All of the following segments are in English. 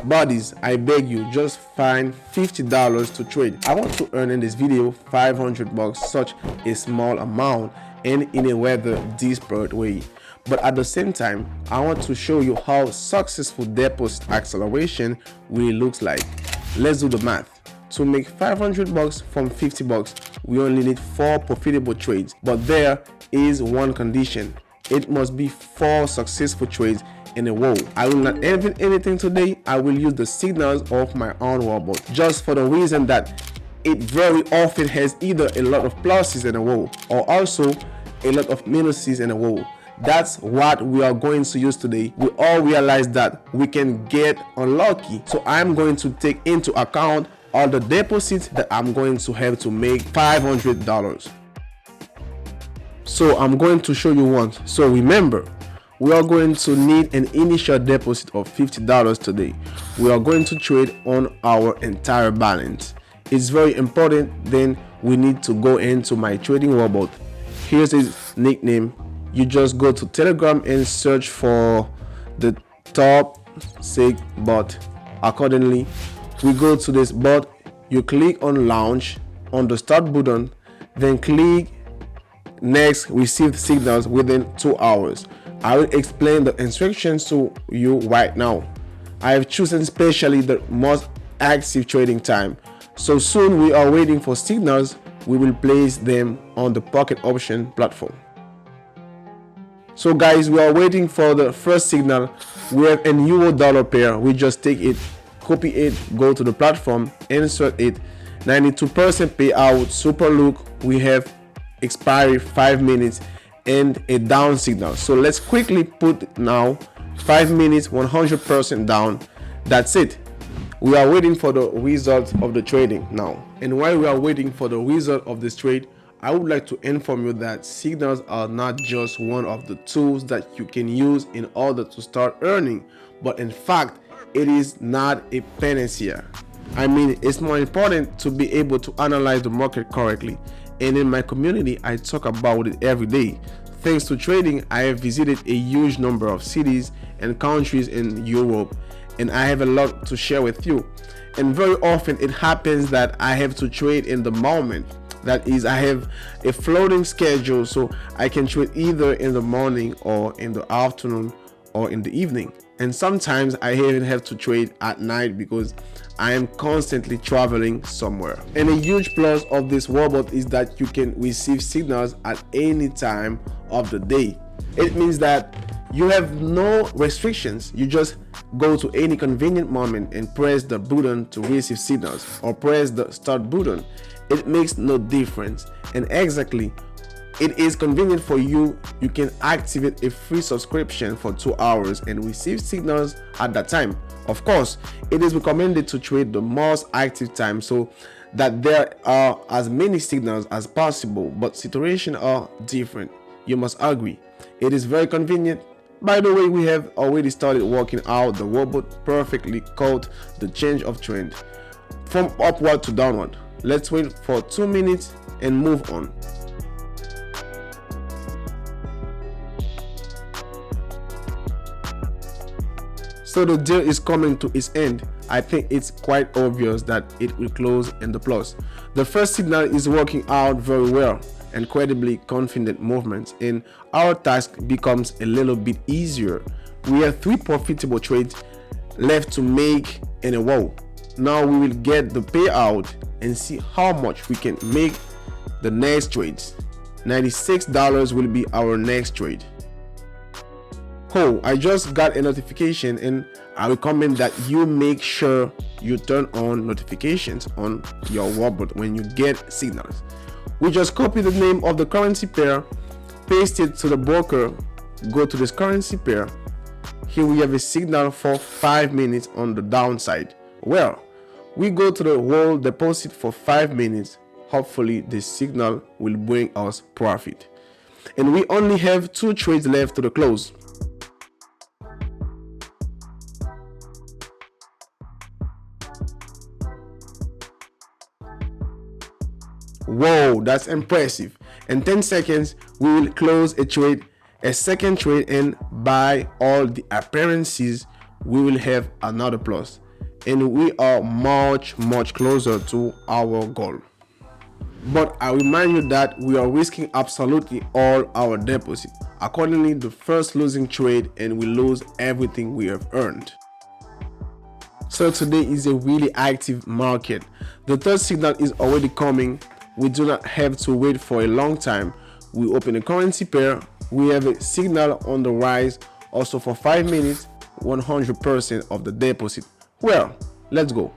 Buddies, I beg you, just find $50 to trade. I want to earn in this video $500, such a small amount and in a rather desperate way. But at the same time, I want to show you how successful deposit acceleration really looks like. Let's do the math. To make $500 from $50, we only need 4 profitable trades. But there is one condition. It must be 4 successful trades in a row. I will not invent anything today. I will use the signals of my own robot, just for the reason that it very often has either a lot of pluses in a row or also a lot of minuses in a row. That's what we are going to use today. We all realize that we can get unlucky. So I'm going to take into account all the deposits that I'm going to have to make $500. So I'm going to show you one. So remember, we are going to need an initial deposit of $50 today. We are going to trade on our entire balance. It's very important. Then we need to go into my trading robot. Here's his nickname. You just go to Telegram and search for the top sig bot. Accordingly, we go to this bot. You click on launch on the start button, then click next, receive signals within 2 hours. I will explain the instructions to you right now. I have chosen specially the most active trading time. So soon we are waiting for signals. We will place them on the pocket option platform. So guys, we are waiting for the first signal. We have an euro-dollar pair. We just take it, copy it, go to the platform, insert it. 92% payout, super look. We have expiry 5 minutes and a down signal. So let's quickly put now 5 minutes, 100% down. That's it. We are waiting for the result of the trading now. And while we are waiting for the result of this trade, I would like to inform you that signals are not just one of the tools that you can use in order to start earning, but in fact, it is not a panacea. I mean, it's more important to be able to analyze the market correctly. And in my community, I talk about it every day. Thanks to trading, I have visited a huge number of cities and countries in Europe, and I have a lot to share with you. And very often it happens that I have to trade in the moment. That is, I have a floating schedule, so I can trade either in the morning or in the afternoon or in the evening. And sometimes I even have to trade at night because I am constantly traveling somewhere. And a huge plus of this robot is that you can receive signals at any time of the day. It means that you have no restrictions. You just go to any convenient moment and press the button to receive signals, or press the start button. It makes no difference. And exactly, it is convenient for you. You can activate a free subscription for 2 hours and receive signals at that time. Of course, it is recommended to trade the most active time so that there are as many signals as possible, but situations are different. You must agree. It is very convenient. By the way, we have already started working out. The robot perfectly caught the change of trend from upward to downward. Let's wait for 2 minutes and move on. So the deal is coming to its end. I think it's quite obvious that it will close in the plus. The first signal is working out very well. Incredibly confident movements, and our task becomes a little bit easier. We have 3 profitable trades left to make in a row. Now we will get the payout and see how much we can make the next trades. $96 will be our next trade. Oh, I just got a notification, and I recommend that you make sure you turn on notifications on your robot when you get signals. We just copy the name of the currency pair, paste it to the broker, go to this currency pair. Here we have a signal for 5 minutes on the downside. Well, we go to the whole deposit for 5 minutes. Hopefully this signal will bring us profit. And we only have 2 trades left to the close. Whoa, that's impressive. In 10 seconds, we will close a second trade, and by all the appearances, we will have another plus. and we are much closer to our goal. But I remind you that we are risking absolutely all our deposit. Accordingly, the first losing trade and we lose everything we have earned. So today is a really active market. The third signal is already coming. We do not have to wait for a long time. We open a currency pair. We have a signal on the rise. Also for 5 minutes, 100% of the deposit. Well, let's go.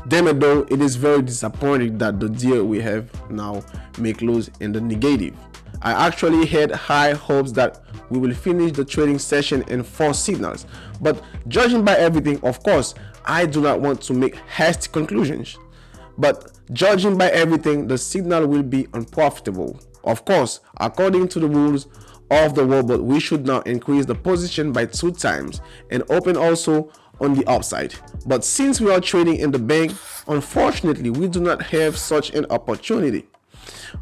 Damn it though, it is very disappointing that the deal we have now may close in the negative. I actually had high hopes that we will finish the trading session in 4 signals, but judging by everything, of course, I do not want to make hasty conclusions. But judging by everything, the signal will be unprofitable. Of course, according to the rules of the robot, we should now increase the position by 2 times and open also on the upside. But since we are trading in the bank, unfortunately, we do not have such an opportunity.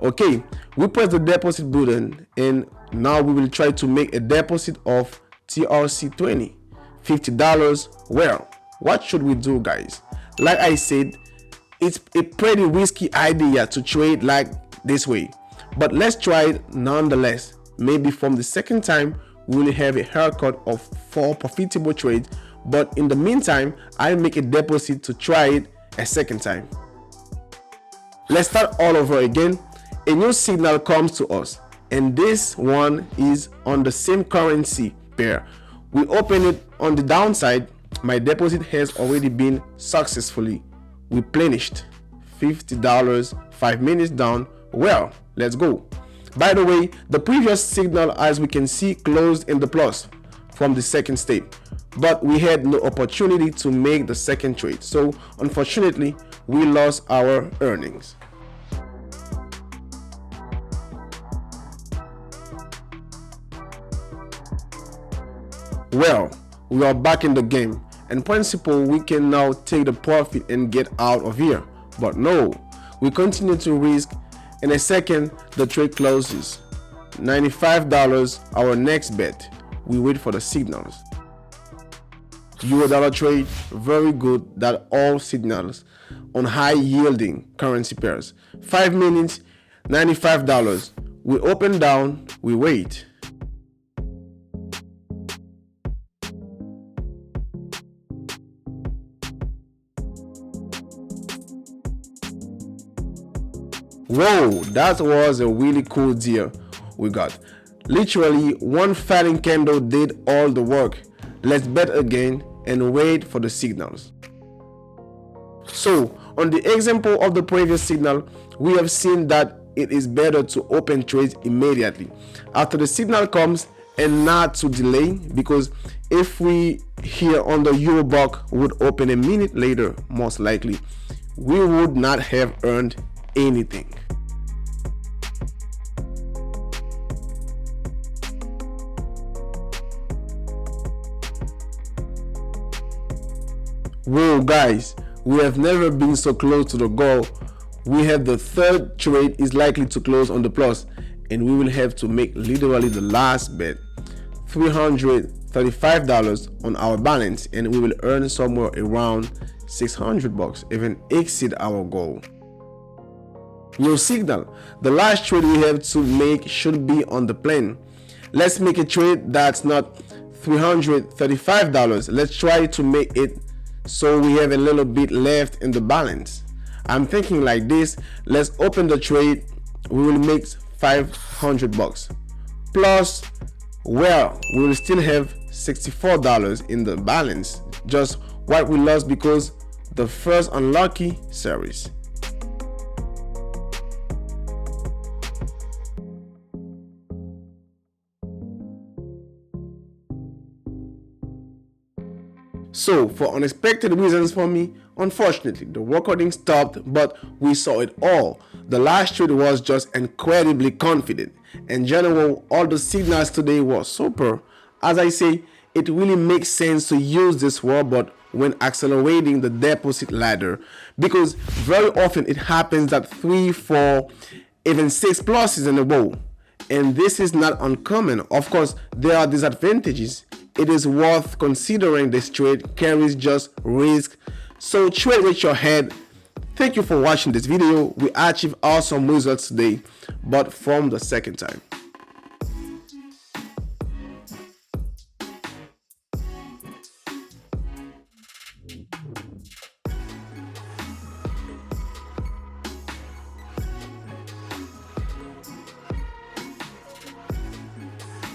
Okay, we press the deposit button and now we will try to make a deposit of TRC20, $50. Well, what should we do, guys? Like I said, it's a pretty risky idea to trade like this way, but let's try it nonetheless. Maybe from the second time we will have a haircut of 4 profitable trades, but in the meantime I'll make a deposit to try it a second time. Let's start all over again. A new signal comes to us and this one is on the same currency pair. We open it on the downside. My deposit has already been successfully replenished. $50, 5 minutes down. Well, let's go. By the way, the previous signal, as we can see, closed in the plus from the second step, but we had no opportunity to make the second trade, so unfortunately we lost our earnings. Well, we are back in the game. In principle, we can now take the profit and get out of here, but no, we continue to risk. In a second the trade closes. $95, our next bet. We wait for the signals. Euro-dollar trade, very good. That all signals on high yielding currency pairs. 5 minutes, $95. We open down, we wait. Whoa, that was a really cool deal we got. Literally one falling candle did all the work. Let's bet again and wait for the signals. So on the example of the previous signal, we have seen that it is better to open trades immediately after the signal comes and not to delay, because if we here on the Eurobuck would open a minute later, most likely we would not have earned anything. Whoa guys, we have never been so close to the goal. We have the third trade is likely to close on the plus and we will have to make literally the last bet. $335 on our balance and we will earn somewhere around $600, even exceed our goal. New signal. The last trade we have to make should be on the plan. Let's make a trade that's not $335. Let's try to make it so we have a little bit left in the balance. I'm thinking like this. Let's open the trade. We will make $500 plus, well, we will still have $64 in the balance, just what we lost because the first unlucky series. So for unexpected reasons for me, unfortunately the recording stopped, but we saw it all. The last trade was just incredibly confident. In general, all the signals today were super. As I say, it really makes sense to use this robot when accelerating the deposit ladder, because very often it happens that 3, 4 even 6 pluses in a row. And this is not uncommon. Of course, there are disadvantages. It is worth considering this trade carries just risk. So trade with your head. Thank you for watching this video. We achieved awesome results today, but from the second time.